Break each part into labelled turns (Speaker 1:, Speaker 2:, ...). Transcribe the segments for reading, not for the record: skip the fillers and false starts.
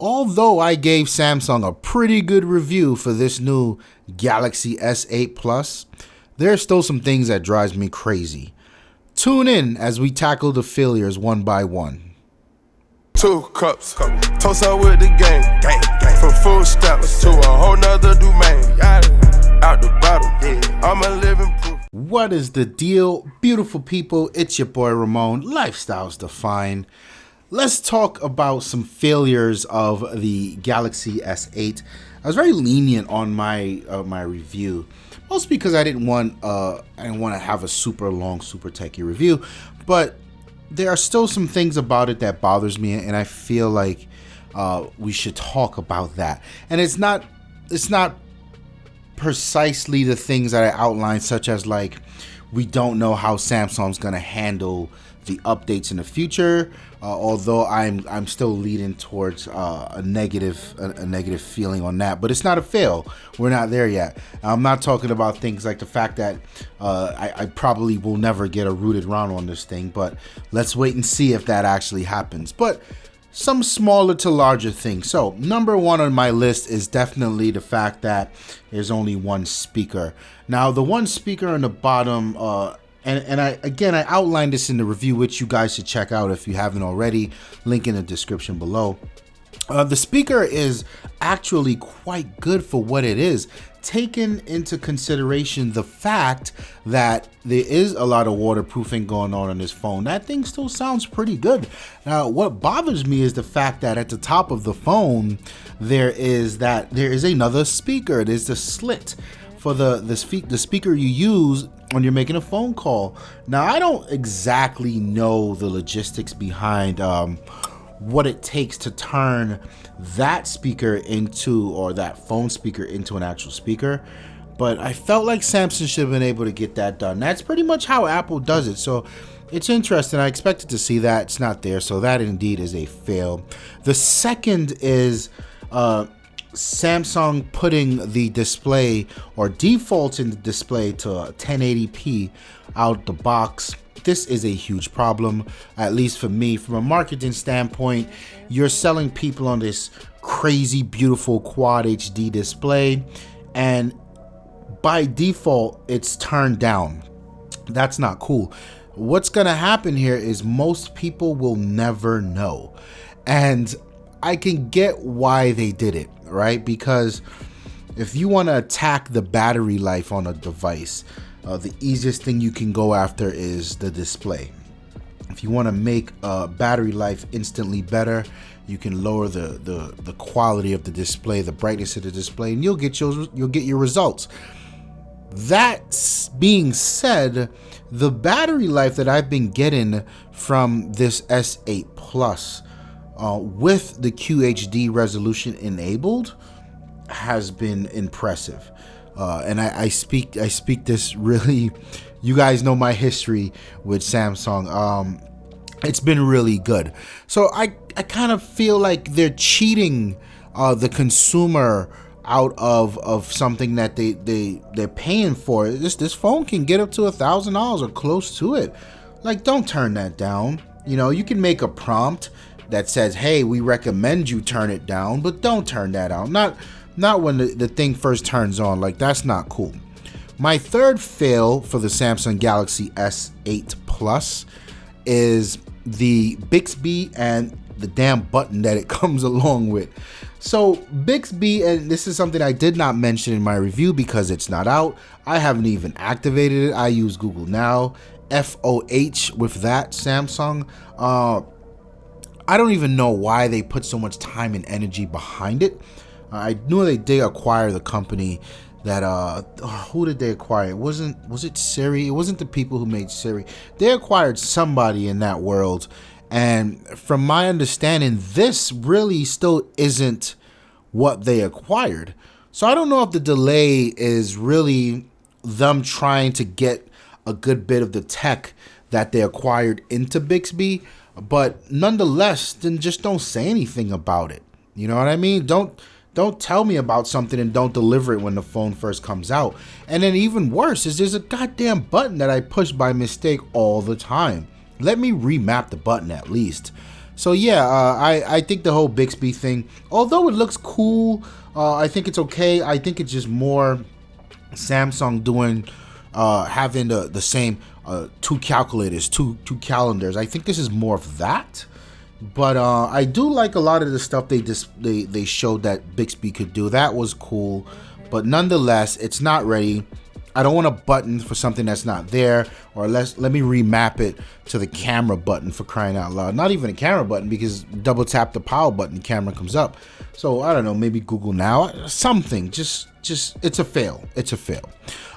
Speaker 1: Although I gave Samsung a pretty good review for this new Galaxy S8 Plus, there are still some things that drives me crazy. Tune in as we tackle the failures one by one.
Speaker 2: 2 cups, toast up with the gang. From food stamps to a whole nother domain. Out the bottle, I'm a living proof.
Speaker 1: What is the deal, beautiful people? It's your boy Ramon, Lifestyles Defined. Let's talk about some failures of the Galaxy S8. I was very lenient on my review, mostly because I didn't want to have a super long, super techy review, but there are still some things about it that bothers me, and I feel like we should talk about that. And it's not precisely the things that I outlined, such as like we don't know how Samsung's gonna handle the updates in the future. Although I'm still leading towards a negative feeling on that, but it's not a fail. We're not there yet. I'm not talking about things like the fact that I probably will never get a rooted ROM on this thing, but let's wait and see if that actually happens. But some smaller to larger things. So number one on my list is definitely the fact that there's only one speaker. Now the one speaker on the bottom, and I outlined this in the review, which you guys should check out if you haven't already. Link in the description below. The speaker is actually quite good for what it is, taking into consideration the fact that there is a lot of waterproofing going on this phone. That thing still sounds pretty good. Now, what bothers me is the fact that at the top of the phone, there is another speaker. There's the slit for the speaker you use when you're making a phone call. Now, I don't exactly know the logistics behind what it takes to turn that speaker into, or that phone speaker into, an actual speaker, but I felt like Samsung should have been able to get that done. That's pretty much how Apple does it, so it's interesting. I expected to see that. It's not there, so that indeed is a fail. The second is Samsung putting the display, or defaulting the display, to 1080p out the box. This is a huge problem, at least for me. From a marketing standpoint, you're selling people on this crazy beautiful quad HD display, and by default it's turned down. That's not cool. What's gonna happen here is most people will never know, and I can get why they did it, right? Because if you want to attack the battery life on a device, the easiest thing you can go after is the display. If you want to make battery life instantly better, you can lower the quality of the display, the brightness of the display, and you'll get your results. That being said, the battery life that I've been getting from this S8 Plus, with the QHD resolution enabled, has been impressive. And I speak this really, you guys know my history with Samsung. It's been really good. So I kind of feel like they're cheating the consumer out of something that they're paying for. This phone can get up to $1,000 or close to it. Like, don't turn that down. You know, you can make a prompt that says, hey, we recommend you turn it down, but don't turn that out. Not when the thing first turns on. Like, that's not cool. My third fail for the Samsung Galaxy S8 Plus is the Bixby and the damn button that it comes along with. So Bixby, and this is something I did not mention in my review because it's not out. I haven't even activated it. I use Google Now, FOH with that Samsung. I don't even know why they put so much time and energy behind it. I knew they did acquire the company that who did they acquire? Was it Siri? It wasn't the people who made Siri. They acquired somebody in that world, and from my understanding, this really still isn't what they acquired. So I don't know if the delay is really them trying to get a good bit of the tech that they acquired into Bixby, but nonetheless, then just don't say anything about it. You know what I mean? Don't tell me about something and don't deliver it when the phone first comes out. And then even worse is there's a goddamn button that I push by mistake all the time. Let me remap the button at least. So yeah, I think the whole Bixby thing, although it looks cool, I think it's okay. I think it's just more Samsung doing having the same two calculators, two calendars. I think this is more of that. But I do like a lot of the stuff they showed that Bixby could do. That was cool, but nonetheless, it's not ready. I don't want a button for something that's not there, or let me remap it to the camera button, for crying out loud. Not even a camera button, because double tap the power button, the camera comes up. So I don't know, maybe Google Now, something. Just it's a fail. It's a fail.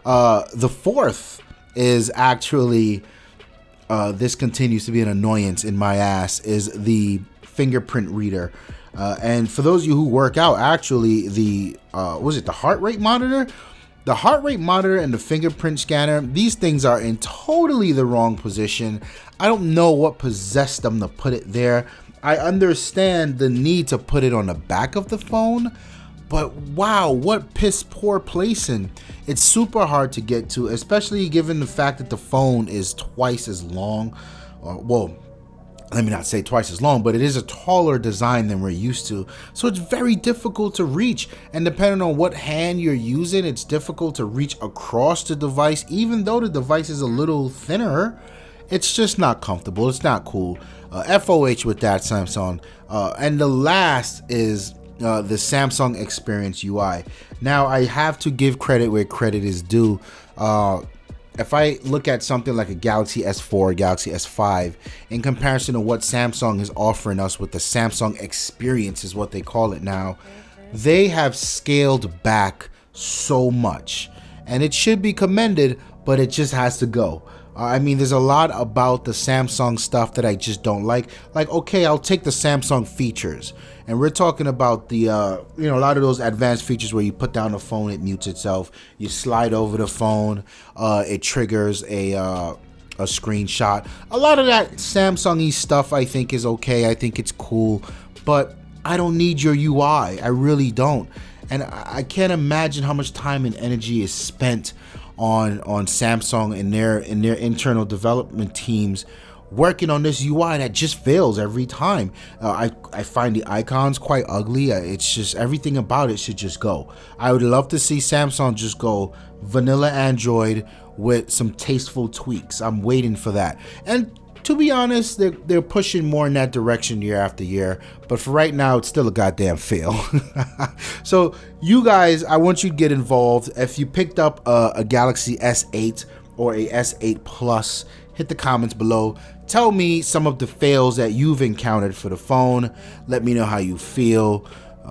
Speaker 1: The fourth is actually this continues to be an annoyance in my ass, is the fingerprint reader. And for those of you who work out, actually the was it the heart rate monitor? The heart rate monitor and the fingerprint scanner, these things are in totally the wrong position. I don't know what possessed them to put it there. I understand the need to put it on the back of the phone, but wow, what piss poor placing. It's super hard to get to, especially given the fact that the phone is twice as long. Well, let me not say twice as long, but it is a taller design than we're used to. So it's very difficult to reach. And depending on what hand you're using, it's difficult to reach across the device. Even though the device is a little thinner, it's just not comfortable. It's not cool. FOH with that, Samsung. And the last is the Samsung Experience UI. Now, I have to give credit where credit is due. If I look at something like a Galaxy S4, Galaxy S5, in comparison to what Samsung is offering us with the Samsung Experience, is what they call it now, they have scaled back so much. And it should be commended, but it just has to go. I mean, there's a lot about the Samsung stuff that I just don't like. Like, okay, I'll take the Samsung features. And we're talking about the, a lot of those advanced features where you put down the phone, it mutes itself. You slide over the phone, it triggers a screenshot. A lot of that Samsung-y stuff I think is okay. I think it's cool. But I don't need your UI. I really don't. And I can't imagine how much time and energy is spent on Samsung and their internal development teams working on this UI that just fails every time. I find the icons quite ugly. It's just, everything about it should just go. I would love to see Samsung just go vanilla Android with some tasteful tweaks. I'm waiting for that. And to be honest, they're pushing more in that direction year after year, but for right now, it's still a goddamn fail. So you guys, I want you to get involved. If you picked up a Galaxy S8 or a S8 Plus, hit the comments below. Tell me some of the fails that you've encountered for the phone. Let me know how you feel.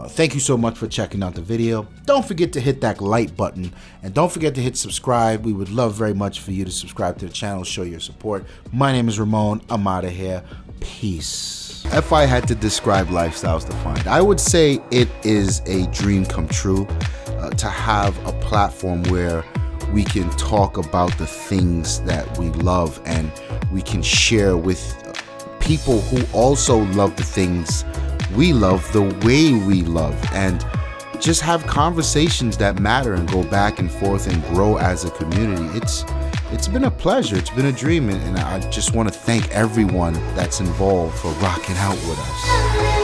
Speaker 1: Thank you so much for checking out the video. Don't forget to hit that like button, and don't forget to hit subscribe. We would love very much for you to subscribe to the channel, show your support. My name is Ramon. I'm out of here. Peace. If I had to describe Lifestyles Defined, I would say it is a dream come true to have a platform where we can talk about the things that we love, and we can share with people who also love the things we love the way we love, and just have conversations that matter and go back and forth and grow as a community. It's been a pleasure. It's been a dream, and I just want to thank everyone that's involved for rocking out with us.